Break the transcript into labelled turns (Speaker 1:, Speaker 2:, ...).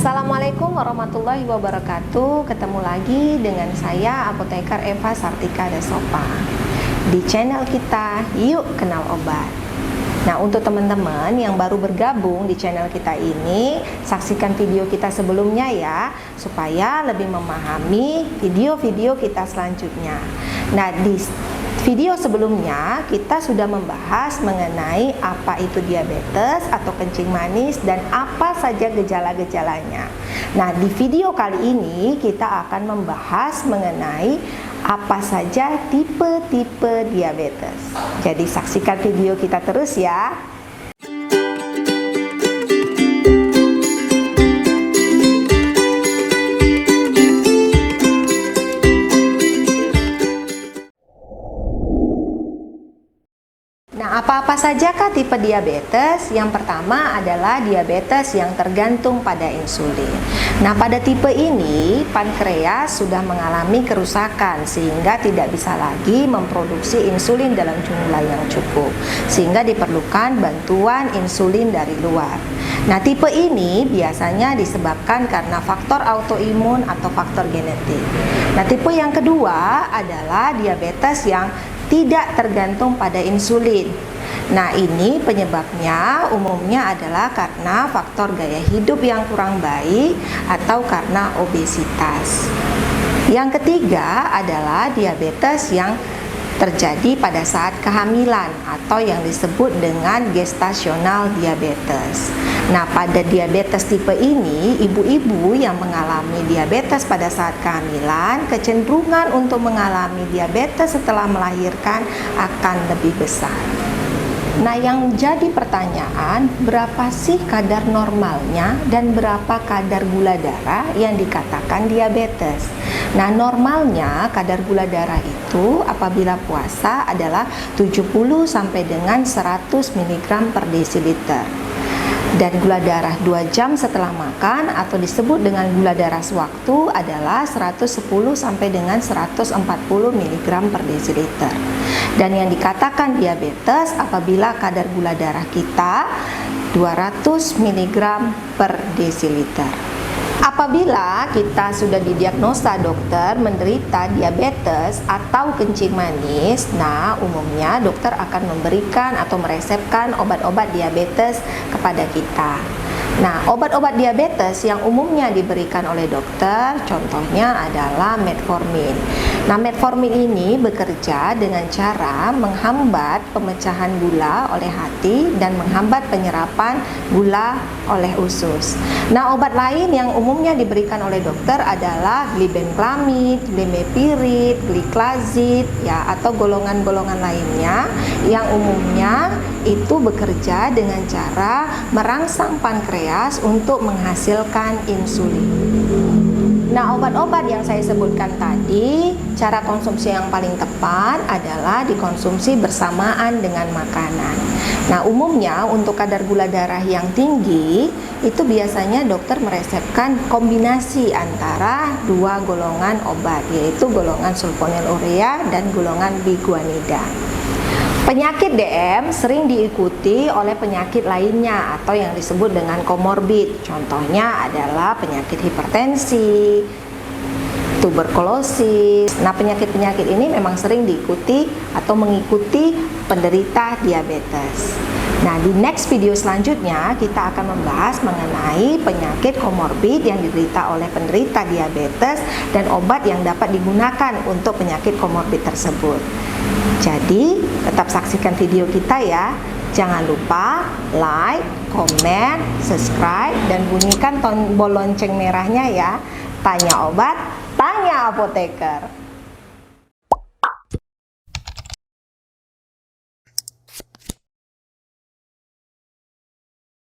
Speaker 1: Assalamualaikum warahmatullahi wabarakatuh. Ketemu lagi dengan saya Apoteker Eva Sartika Desopa di channel kita Yuk Kenal Obat. Nah, untuk teman-teman yang baru bergabung di channel kita ini, saksikan video kita sebelumnya ya, supaya lebih memahami video-video kita selanjutnya. Nah, di video sebelumnya kita sudah membahas mengenai apa itu diabetes atau kencing manis dan apa saja gejala-gejalanya. Nah, di video kali ini kita akan membahas mengenai apa saja tipe-tipe diabetes. Jadi saksikan video kita terus ya. Nah, apa-apa sajakah tipe diabetes? Yang pertama adalah diabetes yang tergantung pada insulin. Nah, pada tipe ini pankreas sudah mengalami kerusakan sehingga tidak bisa lagi memproduksi insulin dalam jumlah yang cukup, sehingga diperlukan bantuan insulin dari luar. Nah, tipe ini biasanya disebabkan karena faktor autoimun atau faktor genetik. Nah, tipe yang kedua adalah diabetes yang tidak tergantung pada insulin. Nah, ini penyebabnya umumnya adalah karena faktor gaya hidup yang kurang baik atau karena obesitas. Yang ketiga adalah diabetes yang terjadi pada saat kehamilan atau yang disebut dengan gestasional diabetes. Nah, pada diabetes tipe ini, ibu-ibu yang mengalami diabetes pada saat kehamilan, kecenderungan untuk mengalami diabetes setelah melahirkan akan lebih besar. Nah, yang jadi pertanyaan, berapa sih kadar normalnya dan berapa kadar gula darah yang dikatakan diabetes? Nah, normalnya kadar gula darah itu apabila puasa adalah 70 sampai dengan 100 mg per desiliter. Dan gula darah 2 jam setelah makan atau disebut dengan gula darah sewaktu adalah 110 sampai dengan 140 mg per desiliter. Dan yang dikatakan diabetes apabila kadar gula darah kita 200 mg per desiliter. Apabila kita sudah didiagnosa dokter menderita diabetes atau kencing manis, nah umumnya dokter akan memberikan atau meresepkan obat-obat diabetes kepada kita. Nah, obat-obat diabetes yang umumnya diberikan oleh dokter contohnya adalah metformin. Nah, metformin ini bekerja dengan cara menghambat pemecahan gula oleh hati dan menghambat penyerapan gula oleh usus. Nah, obat lain yang umumnya diberikan oleh dokter adalah glibenclamid, glimepiride, gliclazid ya, atau golongan-golongan lainnya yang umumnya itu bekerja dengan cara merangsang pankreas untuk menghasilkan insulin. Nah, obat-obat yang saya sebutkan tadi, cara konsumsi yang paling tepat adalah dikonsumsi bersamaan dengan makanan. Nah, umumnya untuk kadar gula darah yang tinggi, itu biasanya dokter meresepkan kombinasi antara dua golongan obat, yaitu golongan sulfonylurea dan golongan biguanida. Penyakit DM sering diikuti oleh penyakit lainnya atau yang disebut dengan komorbid. Contohnya adalah penyakit hipertensi, tuberkulosis. Nah, penyakit-penyakit ini memang sering diikuti atau mengikuti penderita diabetes. Nah, di next video selanjutnya kita akan membahas mengenai penyakit komorbid yang diderita oleh penderita diabetes dan obat yang dapat digunakan untuk penyakit komorbid tersebut. Jadi, tetap saksikan video kita ya. Jangan lupa like, komen, subscribe, dan bunyikan tombol lonceng merahnya ya. Tanya obat, tanya apoteker.